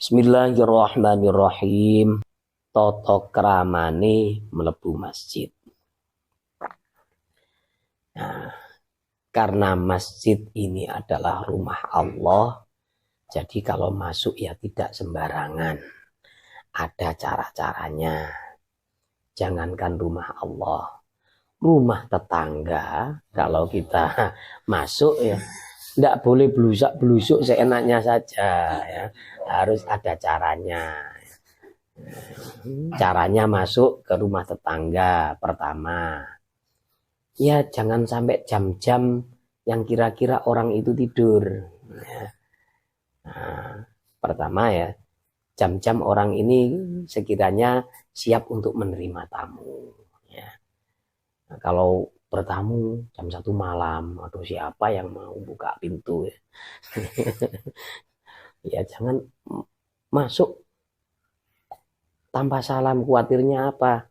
Bismillahirrahmanirrahim. Tata kramane mlebu masjid. Nah, karena masjid ini adalah rumah Allah, jadi kalau masuk ya tidak sembarangan. Ada cara-caranya. Jangankan rumah Allah, rumah tetangga, kalau kita masuk ya tidak boleh belusuk-belusuk seenaknya saja ya. Harus ada caranya. Caranya masuk ke rumah tetangga pertama, ya jangan sampai jam-jam yang kira-kira orang itu tidur. Nah, pertama ya, jam-jam orang ini sekiranya siap untuk menerima tamu. Ya. Nah, kalau bertamu jam 1 malam, atau siapa yang mau buka pintu ya, ya jangan masuk tanpa salam. Khawatirnya apa?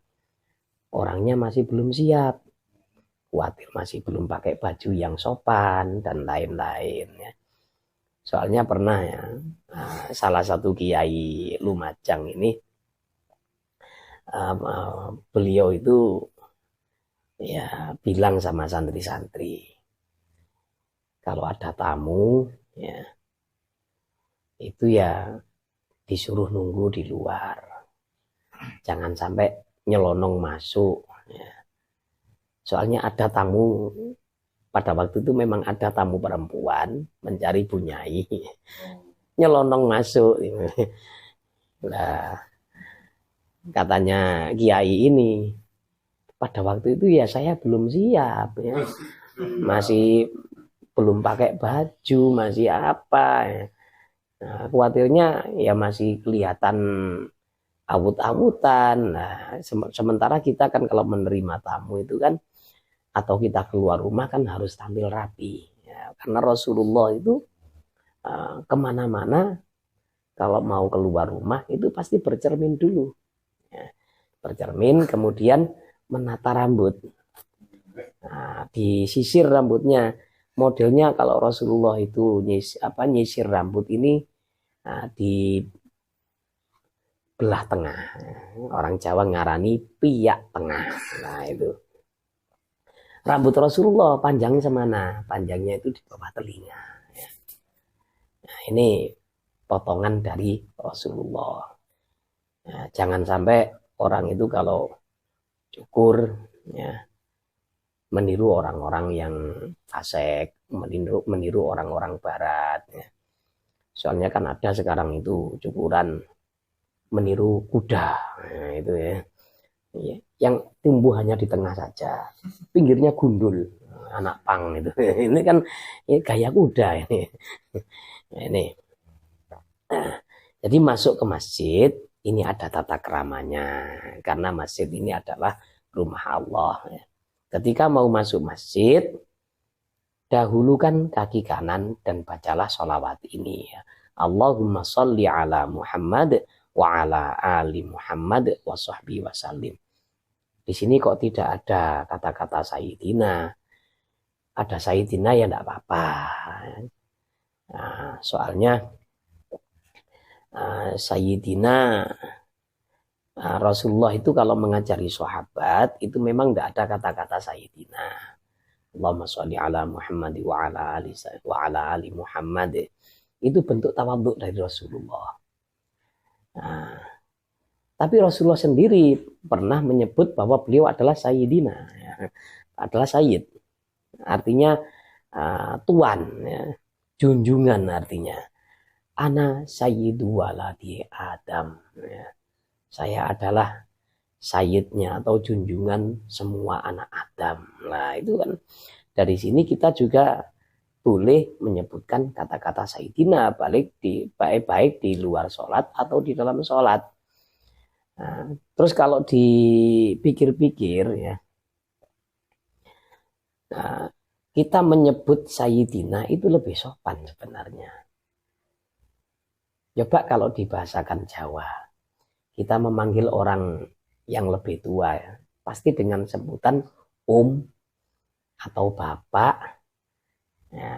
Orangnya masih belum siap, khawatir masih belum pakai baju yang sopan dan lain-lain ya. Soalnya pernah ya, salah satu kiai Lumajang ini, beliau itu ya bilang sama santri-santri, kalau ada tamu ya itu ya disuruh nunggu di luar, jangan sampai nyelonong masuk ya. Soalnya ada tamu, pada waktu itu memang ada tamu perempuan mencari bunyai, nyelonong masuk. Nah, katanya kiai ini, pada waktu itu ya saya belum siap ya, masih belum pakai baju, masih apa ya. Nah, khawatirnya ya masih kelihatan awut-awutan. Nah, sementara kita kan kalau menerima tamu itu kan, atau kita keluar rumah kan harus tampil rapi ya, karena Rasulullah itu kemana-mana kalau mau keluar rumah itu pasti bercermin dulu ya. Bercermin, kemudian menata rambut. Nah, disisir rambutnya. Modelnya kalau Rasulullah itu nyisir rambut ini di belah tengah. Orang Jawa ngarani piyak tengah. Nah itu. Rambut Rasulullah panjangnya semana? Panjangnya itu di bawah telinga. Nah, ini potongan dari Rasulullah. Nah, jangan sampai orang itu kalau cukur ya, meniru orang-orang yang fasik, meniru orang-orang barat ya. Soalnya kan ada sekarang itu cukuran meniru kuda, nah, itu ya. Yang tumbuh hanya di tengah saja, pinggirnya gundul, anak pang itu. Ini kan ini gaya kuda ini. Ini. Nah, jadi masuk ke masjid ini ada tata keramanya, karena masjid ini adalah rumah Allah. Ketika mau masuk masjid, dahulukan kaki kanan dan bacalah sholawat ini ya. Allahumma sholli ala Muhammad wa ala ali Muhammad wa sahbihi wasallim. Di sini kok tidak ada kata-kata Sayyidina. Ada Sayyidina ya tidak apa-apa. Nah, soalnya Sayyidina Rasulullah itu kalau mengajari sahabat itu memang tidak ada kata-kata Sayyidina. Allahumma sholli ala Muhammad wa ala ali Muhammad. Itu bentuk tawadhu dari Rasulullah. Nah, tapi Rasulullah sendiri pernah menyebut bahwa beliau adalah Sayyidina, ya, adalah Sayyid, artinya tuan, ya, junjungan artinya. Ana Sayyidu waladi Adam, ya. Saya adalah Sayyidnya atau junjungan semua anak Adam. Nah itu kan dari sini kita juga boleh menyebutkan kata-kata Sayyidina baik di luar sholat atau di dalam sholat. Nah, terus kalau dipikir-pikir ya, nah, kita menyebut Sayyidina itu lebih sopan sebenarnya. Coba kalau dibahasakan Jawa, kita memanggil orang yang lebih tua ya, pasti dengan sebutan atau bapak ya,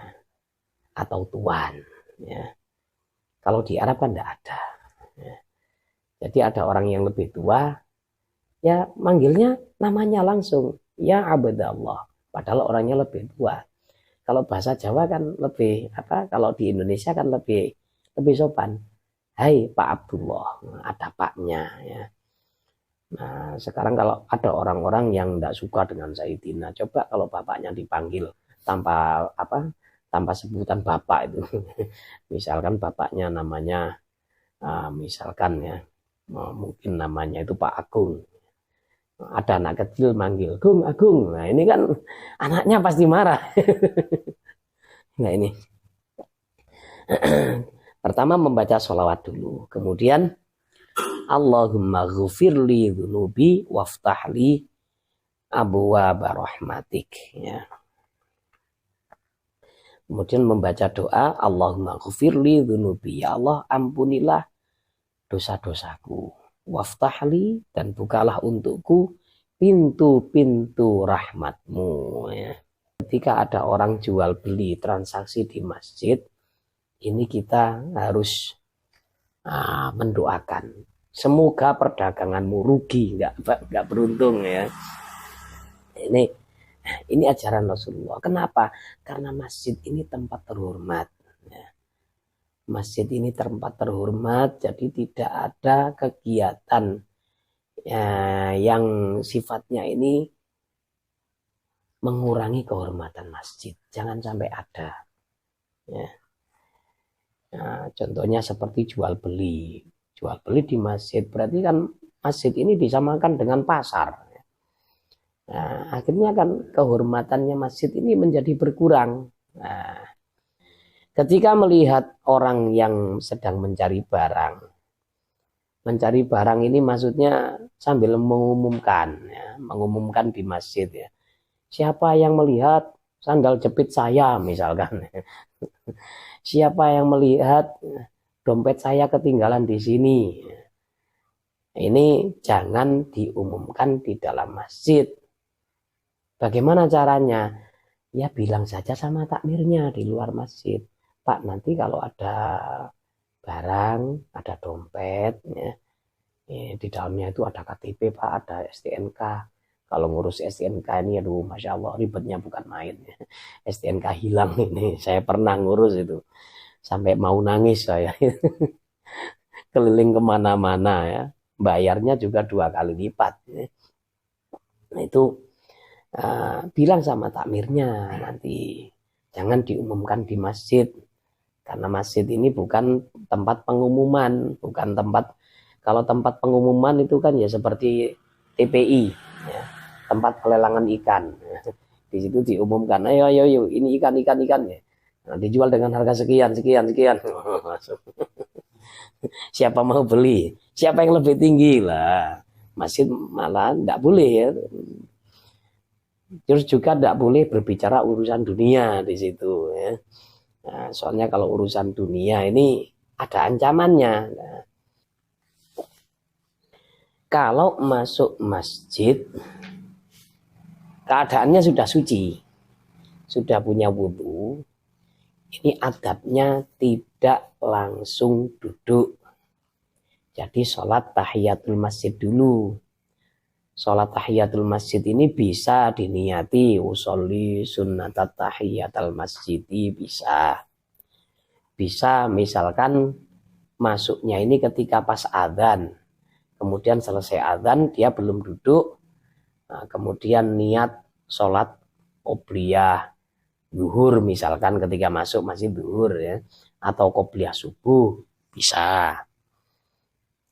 atau tuan ya. Kalau di Arab kan tidak ada. Jadi ada orang yang lebih tua, ya manggilnya namanya langsung, ya Abdallah. Padahal orangnya lebih tua. Kalau bahasa Jawa kan lebih apa? Kalau di Indonesia kan lebih sopan. Hai Pak Abdullah, ada paknya ya. Nah, sekarang kalau ada orang-orang yang tidak suka dengan Sayyidina, coba kalau bapaknya dipanggil tanpa apa? Tanpa sebutan bapak itu. Misalkan bapaknya namanya misalkan ya, mungkin namanya itu Pak Agung. Ada anak kecil manggil Gung Agung. Nah, ini kan anaknya pasti marah. Nah, ini. Pertama membaca sholawat dulu. Kemudian Allahumma ghufirli dhunubi waftahli abwaaba rahmatik. Ya. Kemudian membaca doa Allahumma ghufirli dhunubi. Ya Allah ampunilah dosa-dosaku. Waftahli dan bukalah untukku pintu-pintu rahmatmu. Ya. Ketika ada orang jual beli transaksi di masjid, ini kita harus mendoakan. Semoga perdaganganmu rugi, nggak beruntung ya. Ini ajaran Rasulullah. Kenapa? Karena masjid ini tempat terhormat. Masjid ini tempat terhormat, jadi tidak ada kegiatan yang sifatnya ini mengurangi kehormatan masjid. Jangan sampai ada. Ya. Nah, contohnya seperti jual beli. Jual beli di masjid berarti kan masjid ini disamakan dengan pasar. Nah, akhirnya kan kehormatannya masjid ini menjadi berkurang. Nah, ketika melihat orang yang sedang mencari barang ini maksudnya sambil mengumumkan di masjid ya. Siapa yang melihat sandal jepit saya misalkan. Siapa yang melihat dompet saya ketinggalan di sini. Ini jangan diumumkan di dalam masjid. Bagaimana caranya? Ya bilang saja sama takmirnya di luar masjid. Pak, nanti kalau ada barang, ada dompet, ya, di dalamnya itu ada KTP, Pak, ada STNK. Kalau ngurus STNK ini, aduh, Masya Allah, ribetnya bukan main. STNK hilang ini, saya pernah ngurus itu. Sampai mau nangis saya. Keliling kemana-mana ya. Bayarnya juga 2 kali lipat. Ya. Nah itu bilang sama takmirnya nanti. Jangan diumumkan di masjid. Karena masjid ini bukan tempat pengumuman. Bukan tempat, kalau tempat pengumuman itu kan ya seperti TPI. Ya, tempat pelelangan ikan. Ya. Di situ diumumkan, ayo ini ikan ya. Nah, dijual dengan harga sekian. Siapa mau beli? Siapa yang lebih tinggi lah? Masjid malah tidak boleh ya. Terus juga tidak boleh berbicara urusan dunia di situ ya. Nah, soalnya kalau urusan dunia ini ada ancamannya. Nah, kalau masuk masjid keadaannya sudah suci, sudah punya wudu. Ini adabnya tidak langsung duduk. Jadi sholat tahiyatul masjid dulu. Sholat tahiyatul masjid ini bisa diniati. Usolli sunnatat tahiyatul masjid bisa. Bisa misalkan masuknya ini ketika pas adzan. Kemudian selesai adzan dia belum duduk. Nah, kemudian niat sholat qobliyah zuhur misalkan ketika masuk masih zuhur ya, atau qobliyah subuh bisa,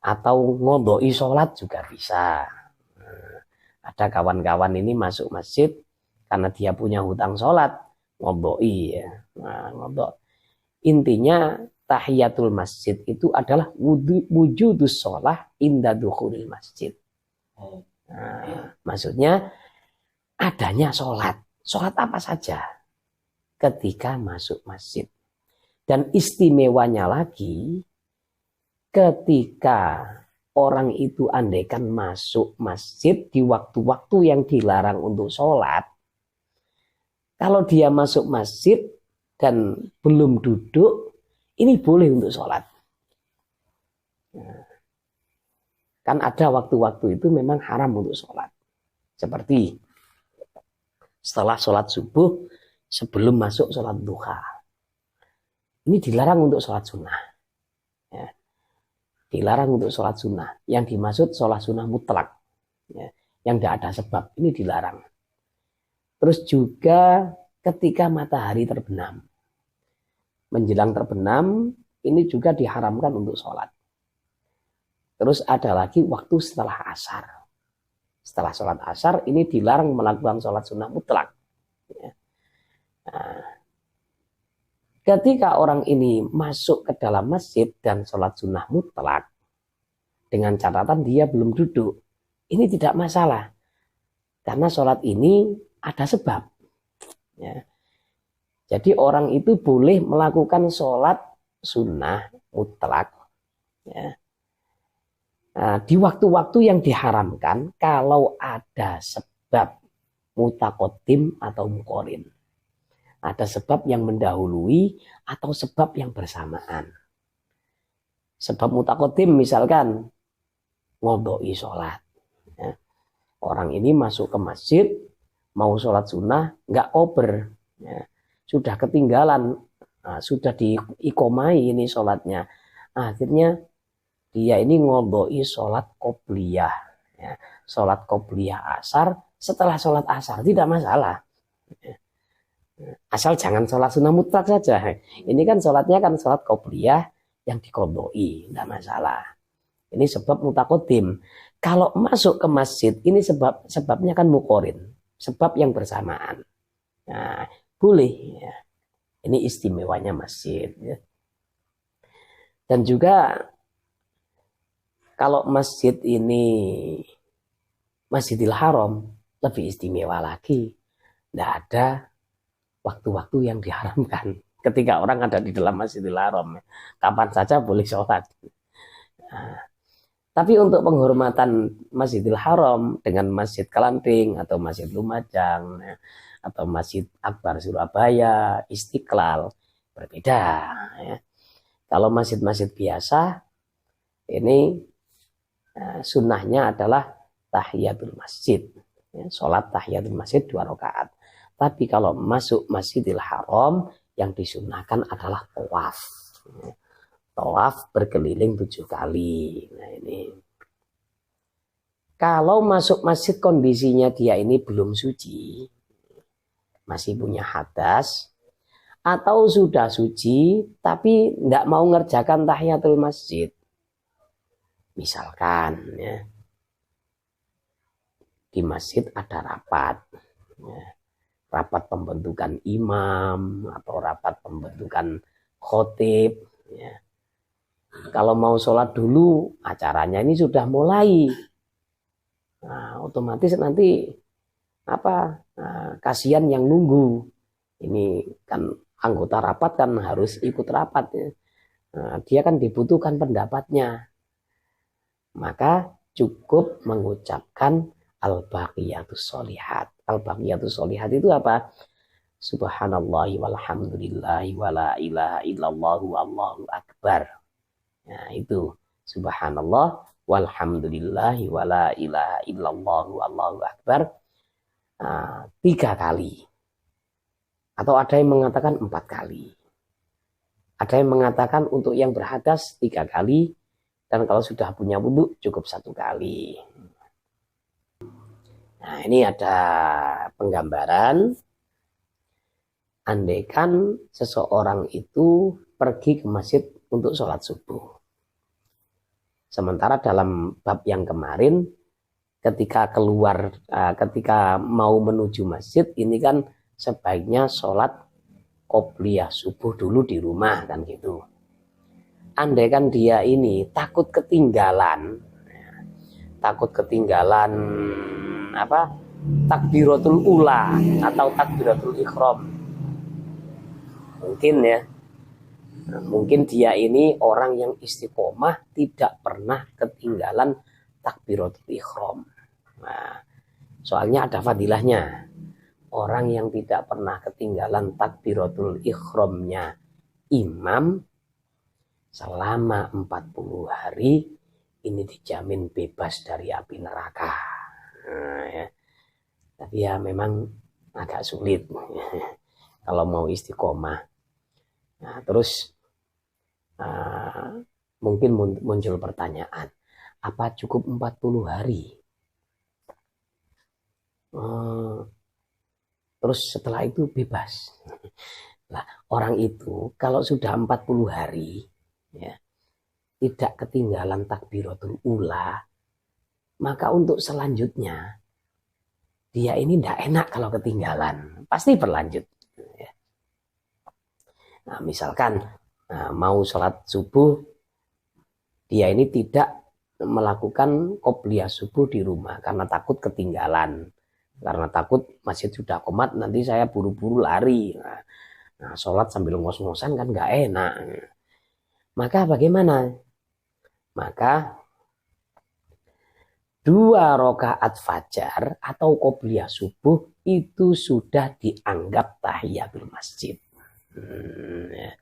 atau ngodoi sholat juga bisa. Nah, ada kawan-kawan ini masuk masjid karena dia punya hutang sholat, ngodoi ya. Nah, ngodoi. Intinya tahiyatul masjid itu adalah wujudus sholah inda dukhulil masjid. Nah, maksudnya adanya sholat apa saja ketika masuk masjid. Dan istimewanya lagi, ketika orang itu andaikan masuk masjid di waktu-waktu yang dilarang untuk sholat, kalau dia masuk masjid dan belum duduk, ini boleh untuk sholat. Nah, Kan ada waktu-waktu itu memang haram untuk sholat. Seperti setelah sholat subuh, sebelum masuk sholat duha. Ini dilarang untuk sholat sunnah. Ya. Dilarang untuk sholat sunnah. Yang dimaksud sholat sunnah mutlak. Ya. Yang tidak ada sebab. Ini dilarang. Terus juga ketika matahari terbenam. Menjelang terbenam, ini juga diharamkan untuk sholat. Terus ada lagi waktu setelah asar. Setelah sholat asar, ini dilarang melakukan sholat sunnah mutlak. Ya. Nah, ketika orang ini masuk ke dalam masjid dan sholat sunnah mutlak, dengan catatan dia belum duduk, ini tidak masalah. Karena sholat ini ada sebab. Ya. Jadi orang itu boleh melakukan sholat sunnah mutlak. Ya. Nah, di waktu-waktu yang diharamkan kalau ada sebab mutakodim atau mukorin. Ada sebab yang mendahului atau sebab yang bersamaan. Sebab mutakodim misalkan ngodoi sholat. Ya. Orang ini masuk ke masjid mau sholat sunnah nggak kober. Ya. Sudah ketinggalan, sudah diikomai ini sholatnya. Akhirnya dia ini ngodoi sholat qobliyah. Ya. Sholat qobliyah asar setelah sholat asar. Tidak masalah. Asal jangan sholat sunnah mutlak saja. Ini kan sholatnya kan sholat qobliyah yang dikodoi. Tidak masalah. Ini sebab mutakodim. Kalau masuk ke masjid, ini sebabnya kan mukorin. Sebab yang bersamaan. Nah, boleh. Ya. Ini istimewanya masjid. Ya. Dan juga kalau masjid ini Masjidil Haram lebih istimewa lagi. Tidak ada waktu-waktu yang diharamkan. Ketika orang ada di dalam Masjidil Haram, kapan saja boleh sholat. Nah, tapi untuk penghormatan Masjidil Haram dengan Masjid Kelanting atau Masjid Lumajang atau Masjid Akbar Surabaya, Istiqlal berbeda. Ya. Kalau masjid-masjid biasa ini sunnahnya adalah tahiyatul masjid. Ya, sholat tahiyatul masjid 2 rakaat. Tapi kalau masuk Masjidil Haram yang disunahkan adalah tawaf. Tawaf berkeliling 7 kali. Nah ini. Kalau masuk masjid kondisinya dia ini belum suci, masih punya hadas, atau sudah suci tapi tidak mau ngerjakan tahiyatul masjid. Misalkan ya, di masjid ada rapat. Ya. Rapat pembentukan imam atau rapat pembentukan khotib. Ya. Kalau mau sholat dulu, acaranya ini sudah mulai. Nah, otomatis nanti kasihan yang nunggu. Ini kan anggota rapat kan harus ikut rapat. Ya. Nah, dia kan dibutuhkan pendapatnya. Maka cukup mengucapkan al-baqiyatus sholihat. Al-baqiyatus sholihat itu apa? Subhanallahi walhamdulillahi wala ilaha illallahu wallahu akbar. Nah itu. Subhanallah walhamdulillahi wala ilaha illallahu wallahu akbar. 3 kali. Atau ada yang mengatakan 4 kali. Ada yang mengatakan untuk yang berhadas 3 kali. Dan kalau sudah punya wudhu cukup 1 kali. Nah ini ada penggambaran. Andaikan seseorang itu pergi ke masjid untuk sholat subuh. Sementara dalam bab yang kemarin ketika mau menuju masjid ini kan sebaiknya sholat qobliyah subuh dulu di rumah kan gitu. Andaikan dia ini takut ketinggalan takbiratul ula atau takbiratul ikhram. Mungkin dia ini orang yang istiqomah tidak pernah ketinggalan takbiratul ikhram. Nah, soalnya ada fadilahnya. Orang yang tidak pernah ketinggalan takbiratul ikhramnya imam selama 40 hari ini dijamin bebas dari api neraka. Nah, ya. Tapi ya memang agak sulit kalau mau istiqomah. Nah, terus mungkin muncul pertanyaan, apa cukup 40 hari? Terus setelah itu bebas. Nah, orang itu kalau sudah 40 hari ya, tidak ketinggalan takbiratul ula, maka untuk selanjutnya dia ini tidak enak kalau ketinggalan, pasti berlanjut. Nah, misalkan mau sholat subuh, dia ini tidak melakukan qobliyah subuh di rumah karena takut ketinggalan, karena takut masjid sudah qomat, nanti saya buru-buru lari. Nah, sholat sambil ngos-ngosan kan nggak enak. Maka bagaimana? Maka 2 rakaat fajar atau qobliyah subuh itu sudah dianggap tahiyatul masjid. Ya.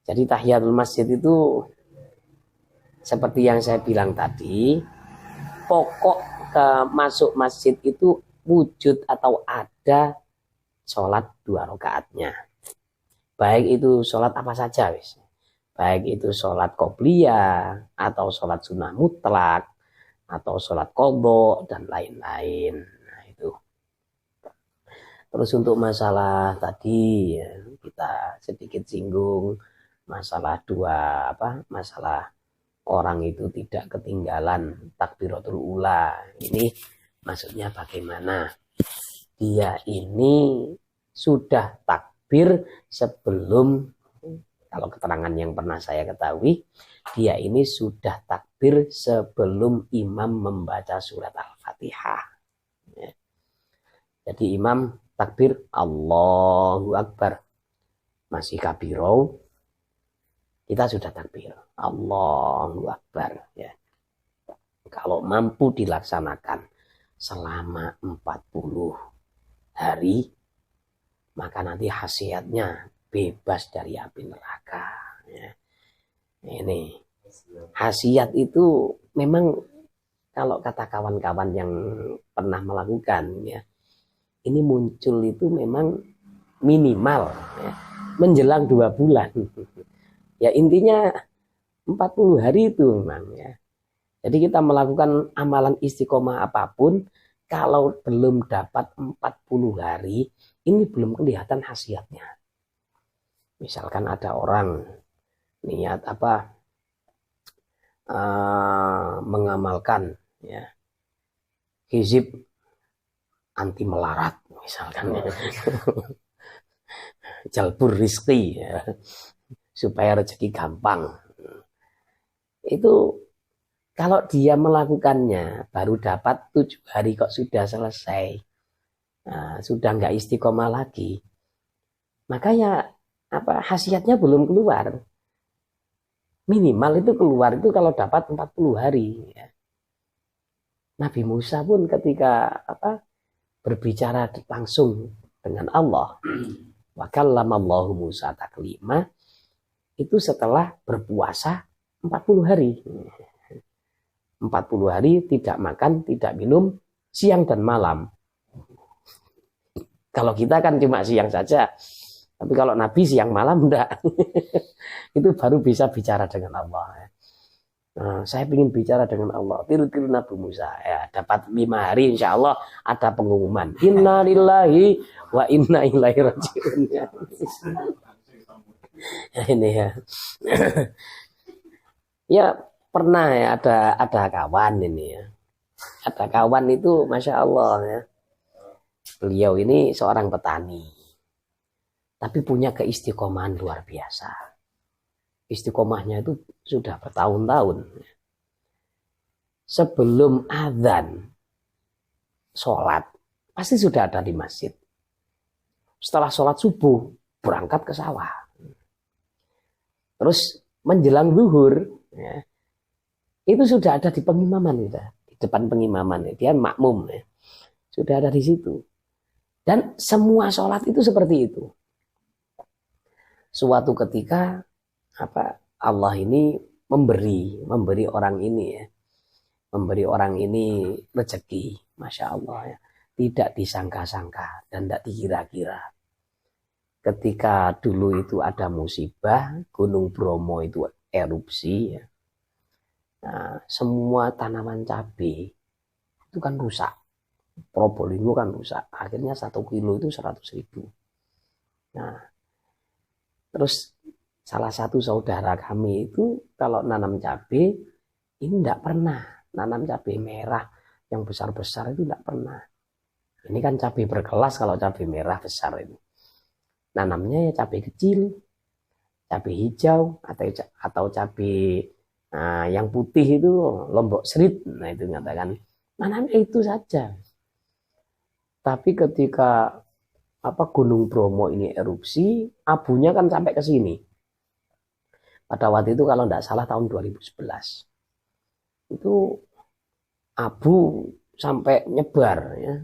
Jadi tahiyatul masjid itu seperti yang saya bilang tadi, pokok ke masuk masjid itu wujud atau ada sholat 2 rakaatnya. Baik itu sholat apa saja, baik itu sholat qobliyah atau sholat sunnah mutlak atau sholat qadha dan lain-lain. Nah, itu. Terus untuk masalah tadi ya, kita sedikit singgung masalah masalah orang itu tidak ketinggalan takbiratul ula. Ini maksudnya bagaimana? Dia ini sudah takbir sebelum, kalau keterangan yang pernah saya ketahui, dia ini sudah takbir sebelum imam membaca surat Al-Fatihah. Ya. Jadi imam takbir Allahu Akbar, masih kabiro, kita sudah takbir Allahu Akbar. Ya. Kalau mampu dilaksanakan selama 40 hari, maka nanti khasiatnya bebas dari api neraka. Ya. Ini khasiat itu memang kalau kata kawan-kawan yang pernah melakukan ya, ini muncul itu memang minimal ya, menjelang 2 bulan. Ya intinya 40 hari itu memang ya. Jadi kita melakukan amalan istiqomah apapun, kalau belum dapat 40 hari, ini belum kelihatan khasiatnya. Misalkan ada orang niat mengamalkan ya hizib anti melarat misalkan ya. Jalbur rizki ya, supaya rezeki gampang. Itu kalau dia melakukannya baru dapat 7 hari kok sudah selesai, sudah nggak istiqomah lagi, makanya khasiatnya belum keluar. Minimal itu keluar itu kalau dapat 40 hari. Ya. Nabi Musa pun ketika berbicara langsung dengan Allah, wa kallamallahu Musa taklima, itu setelah berpuasa 40 hari. 40 hari tidak makan, tidak minum, siang dan malam. Kalau kita kan cuma siang saja. Tapi kalau Nabi siang malam enggak. Itu baru bisa bicara dengan Allah. Nah, saya ingin bicara dengan Allah. Tiru-tiru Nabi Musa. Ya, dapat 5 hari insya Allah ada pengumuman. Inna lillahi wa inna ilaihi raji'un. Ya, ini ya. Ya pernah ya ada kawan ini ya. Ada kawan itu Masya Allah ya. Beliau ini seorang petani. Tapi punya keistiqomahan luar biasa. Istiqomahnya itu sudah bertahun-tahun. Sebelum azan sholat, pasti sudah ada di masjid. Setelah sholat subuh, berangkat ke sawah. Terus menjelang zuhur, ya, itu sudah ada di pengimaman. Di depan pengimaman, dia makmum. Ya. Sudah ada di situ. Dan semua sholat itu seperti itu. Suatu ketika Allah ini memberi orang ini ya, memberi orang ini rezeki, masya Allah ya, tidak disangka-sangka dan tidak dikira-kira. Ketika dulu itu ada musibah, Gunung Bromo itu erupsi ya. Nah, semua tanaman cabai itu kan rusak. Probolinggo kan rusak. Akhirnya 1 kilo itu 100.000. Nah, terus salah satu saudara kami itu kalau nanam cabai ini tidak pernah nanam cabai merah yang besar-besar, itu tidak pernah. Ini kan cabai berkelas, kalau cabai merah besar itu. Nanamnya ya cabai kecil, cabai hijau atau cabai yang putih itu Lombok Serit. Nah itu mengatakan nanamnya itu saja. Tapi ketika Gunung Bromo ini erupsi, abunya kan sampai ke sini. Pada waktu itu kalau tidak salah tahun 2011. Itu abu sampai nyebar ya.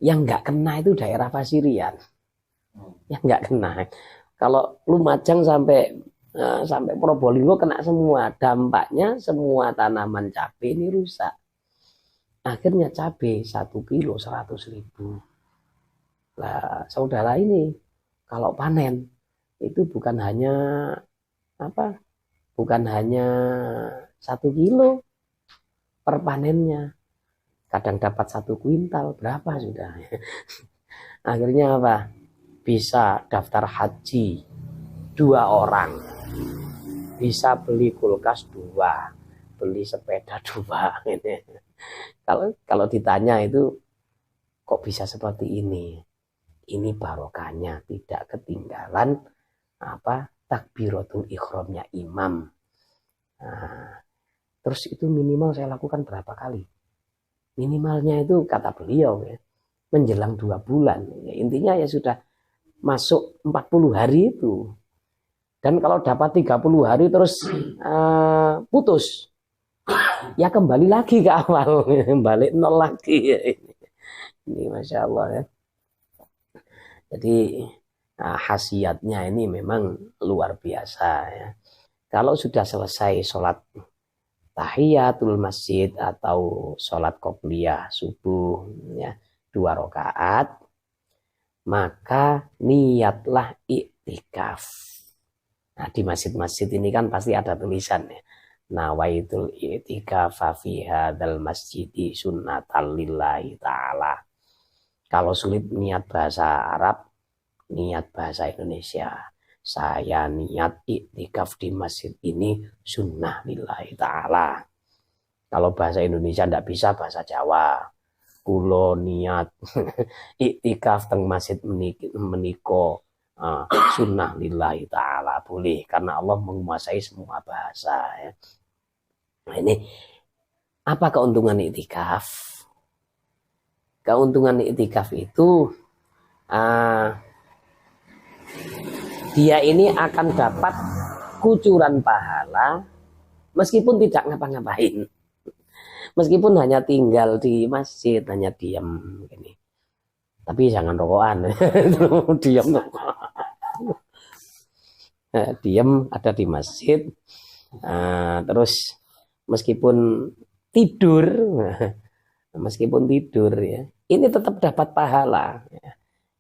Yang nggak kena itu daerah Pasirian. Yang nggak kena. Kalau Lumajang sampai Probolinggo kena semua. Dampaknya semua tanaman cabai ini rusak. Akhirnya cabai 1 kilo 100.000. Lah, saudara ini kalau panen itu bukan hanya 1 kilo per panennya. Kadang dapat 1 kuintal, berapa sudah. Akhirnya apa? Bisa daftar haji 2 orang. Bisa beli kulkas 2, beli sepeda 2. Kalau ditanya itu kok bisa seperti ini? Ini barokahnya, tidak ketinggalan takbiratul ihramnya imam. Nah, terus itu minimal saya lakukan berapa kali? Minimalnya itu kata beliau ya, menjelang 2 bulan. Ya, intinya ya sudah masuk 40 hari itu. Dan kalau dapat 30 hari terus putus, ya kembali lagi ke awal, balik nol lagi ya. Ini masya Allah ya. Jadi khasiatnya ini memang luar biasa ya. Kalau sudah selesai sholat tahiyatul masjid atau sholat qobliyah subuh ya, 2 rakaat, maka niatlah iktikaf. Nah di masjid-masjid ini kan pasti ada tulisan ya. Nawaitul i'tikaf fi hadzal masjidi sunnatan lillahi ta'ala. Kalau sulit niat bahasa Arab, niat bahasa Indonesia. Saya niat iktikaf di masjid ini sunnah lillahi ta'ala. Kalau bahasa Indonesia tidak bisa, bahasa Jawa. Kulo niat iktikaf teng masjid meniko sunnah lillahi ta'ala. Boleh, karena Allah menguasai semua bahasa ya. Nah, ini apa keuntungan iktikaf? Keuntungan iktikaf itu dia ini akan dapat kucuran pahala meskipun tidak ngapa-ngapain. Meskipun hanya tinggal di masjid, hanya diam gini. Tapi jangan rokokan. Diam. Diam ada di masjid. Terus meskipun tidur ya, ini tetap dapat pahala.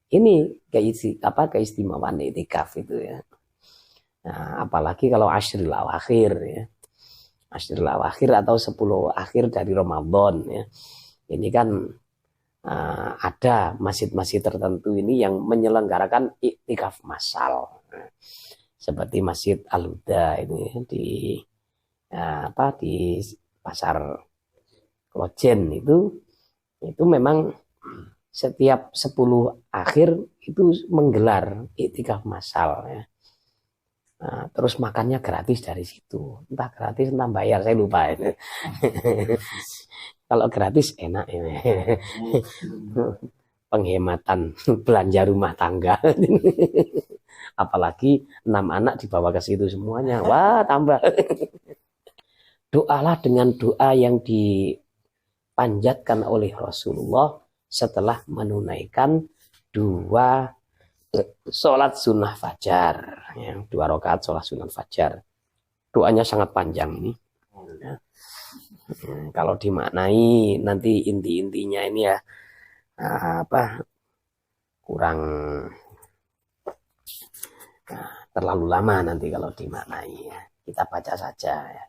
Ini keistimewaan iktikaf itu ya. Nah, apalagi kalau asyril awakhir ya. Asyril awakhir atau 10 akhir dari Ramadan ya. Ini kan ada masjid-masjid tertentu ini yang menyelenggarakan iktikaf massal. Seperti Masjid Al-Huda ini di Pasar Klojen itu memang setiap 10 akhir itu menggelar iktikaf massal ya. Nah, terus makannya gratis dari situ. Entah gratis entah bayar, saya lupa ini. Kalau gratis enak ini. Penghematan belanja rumah tangga. Apalagi 6 anak dibawa ke situ semuanya. Wah, tambah. Doalah dengan doa yang dipanjatkan oleh Rasulullah setelah menunaikan 2 sholat sunnah fajar, 2 rakaat sholat sunnah fajar. Doanya sangat panjang ini. Kalau dimaknai nanti inti-intinya ini ya kurang terlalu lama nanti kalau dimaknai ya. Kita baca saja ya.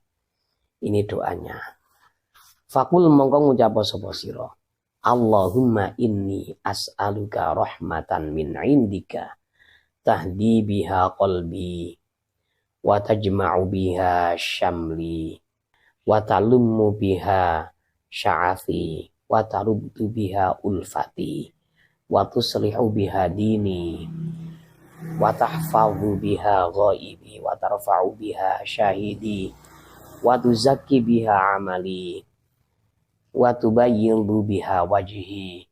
Ini doanya. Fakul mongko ngucap sapa sira. Allahumma inni as'aluka rahmatan min indika tahdi biha qalbi wa tajma'u biha syamli wa talummu biha sya'afi wa tarubtu biha ulfati wa tuslihu biha dini wa tahfazu biha ghaibi wa tarfa'u biha syahidi wa tuzakki biha amali wa tubayyinu biha wajhi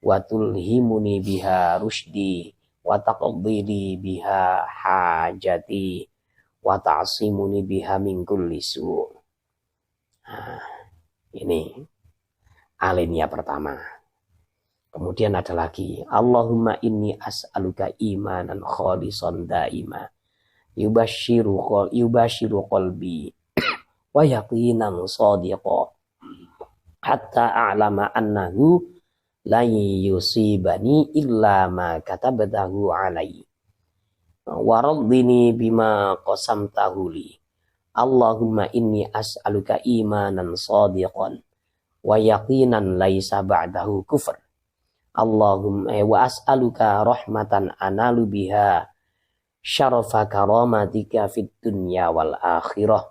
wa tulhimuni biha rusydi wa taqdili biha hajati wa ta'simuni biha min kulli su'. Ini alinea pertama. Kemudian ada lagi, Allahumma inni as'aluka imanan khalisan daima yubashiru qalbi wa yaqinan sadiqa hatta a'lama annahu la yusibani illa ma katabtahu alai wa raddini bima qasamtahu li. Allahumma inni as'aluka imanan sadiqan wa yaqinan laisa ba'dahu kufr. Allahumma wa as'aluka rahmatan analu biha syarafa karamatika fid dunya wal akhirah.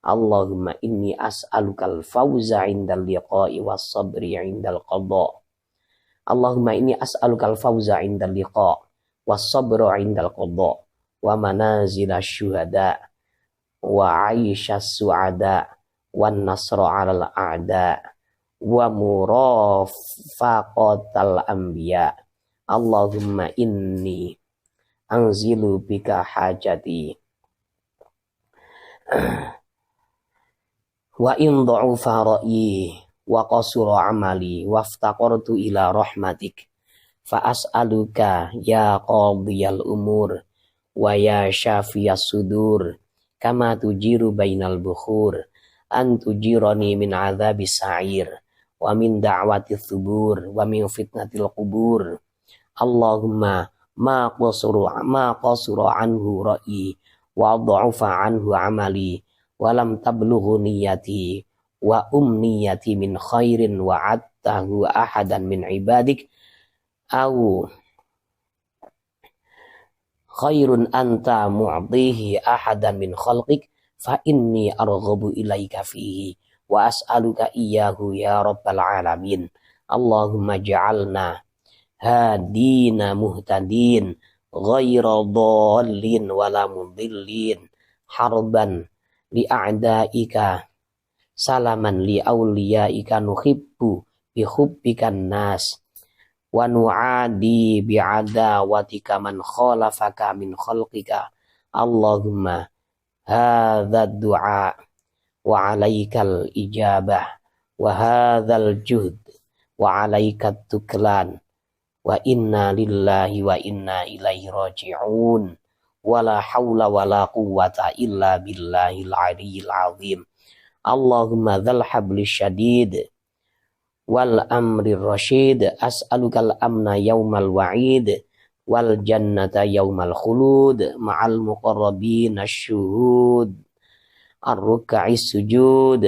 Allahumma inni as'alukal fawza indal liqa'i was sabri indal qadha. Allahumma inni as'alukal fawza indal liqa' was sabra indal qadha wa manazilash syuhada wa 'aishas su'ada wan nasra 'alal a'da wa murafaqatal anbiya. Allahumma inni anzilu bika hajati wa in dha'ufa ra'yi wa qasura amali waftaqartu ila rahmatik fa as'aluka ya qadiyal umur wa ya syafiyas sudur kama tujiru bainal bukhur an tujirani min adzabis sa'ir wa min da'wati tsubur wa min fitnatil qubur. Allahumma ma qasura anhu ra'yi wa dha'ufa anhu amali walam tablughu niyati wa umniyati min khairin wa attahu ahadan min ibadik au khairun anta mu'tihi ahadan min khalqik fa inni arghabu ilaika fihi wa as'aluka iyyahu ya rabbal alamin. Allahumma ja'alna hadina muhtadin ghaira dhallin wala mudillin harban li'a'daika salaman li'auliyaika nuhibbu bihubbikan nas wa nu'adi bi'adawatika man khalafaka min khalqika. Allahumma hadha du'a wa alaikal ijabah wa hadzal juhd wa alaikat tuklan wa inna lillahi wa inna ilaihi raji'un wala haula wala quwwata illa billahil aliyyil azim. Allahumma dzal hablis syadid wal amrir rasyid as'alukal amna yaumal wa'id wal jannata yaumal khulud ma'al muqarrabin asyuhud ar-ruk'is sujud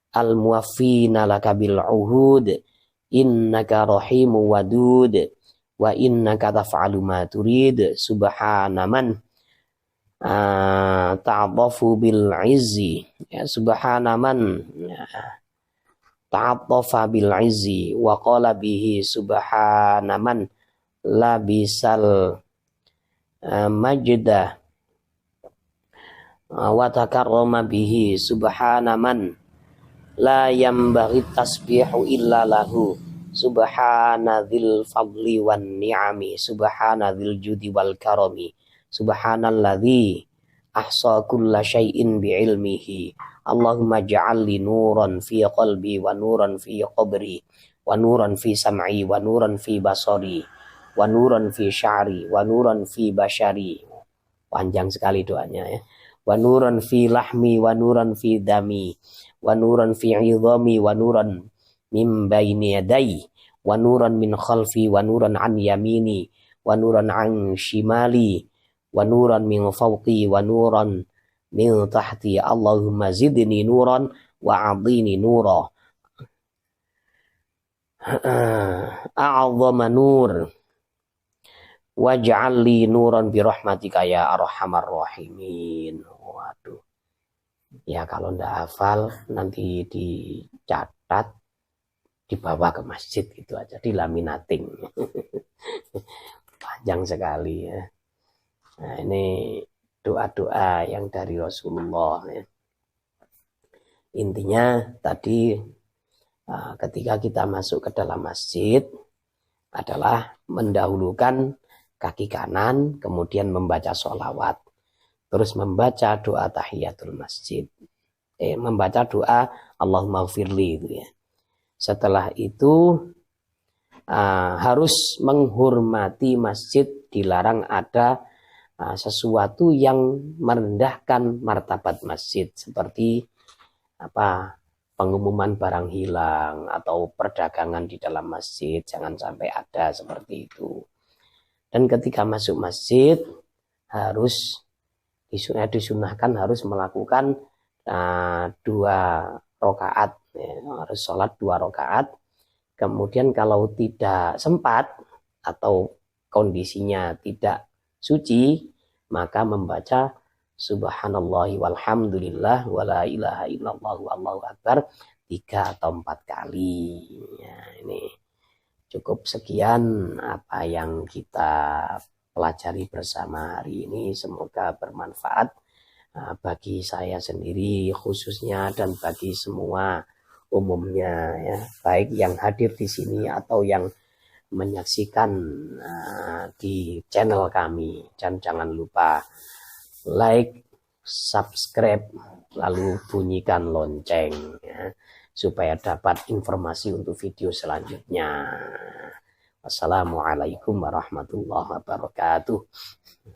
al muwaffina laka bil uhud innaka rahimu wadud wa innaka taf'alu ma turid subhana man ta'adhafu bil izzi ya subhana man ta'adhafa bil izzi wa qala bihi subhana man labisal majda wa takarrama bihi subhana man la yambaghi tasbihu illa lahu subhana dzil fadli wan ni'ami subhana dzil judi wal karami subhanalladzi ahsa kulla syai'in bi'ilmihi. Allahumma ja'alli nuran fi qalbi wa nuran fi qabri wa nuran fi sam'i wa nuran fi basari wa nuran fi sya'ri wa nuran fi bashari. Panjang sekali doanya ya. wa nuran fi lahmi wa nuran fi dami wa nuran fi 'idhami wa nuran min baini yadai wa nuran min khalfi wa nuran an yamini wa nuran an shimali wa nuran min fawqi wa nuran min tahti. Allahumma zidni nuran wa 'adhini nura a'zama nur waj'al li nuran bi rahmatika ya arhamar rahimin. Waduh. Ya kalau ndak hafal nanti dicatat, dibawa ke masjid gitu aja, dilaminating. Panjang sekali ya. Nah, ini doa-doa yang dari Rasulullah ya. Intinya tadi ketika kita masuk ke dalam masjid adalah mendahulukan kaki kanan, kemudian membaca sholawat, terus membaca doa tahiyatul masjid, membaca doa Allahumma gfirli itu ya. Setelah itu harus menghormati masjid, dilarang ada sesuatu yang merendahkan martabat masjid seperti pengumuman barang hilang atau perdagangan di dalam masjid, jangan sampai ada seperti itu. Dan ketika masuk masjid harus disunahkan harus melakukan 2 rakaat, ya, harus sholat 2 rakaat. Kemudian kalau tidak sempat atau kondisinya tidak suci, maka membaca Subhanallahi walhamdulillah wala ilaha illallah wallahu akbar 3 atau 4 kali. Ya, ini cukup sekian apa yang kita pelajari bersama hari ini. Semoga bermanfaat bagi saya sendiri khususnya dan bagi semua umumnya ya, baik yang hadir di sini atau yang menyaksikan di channel kami. Dan jangan lupa like, subscribe, lalu bunyikan lonceng ya, supaya dapat informasi untuk video selanjutnya. Wassalamualaikum warahmatullahi wabarakatuh.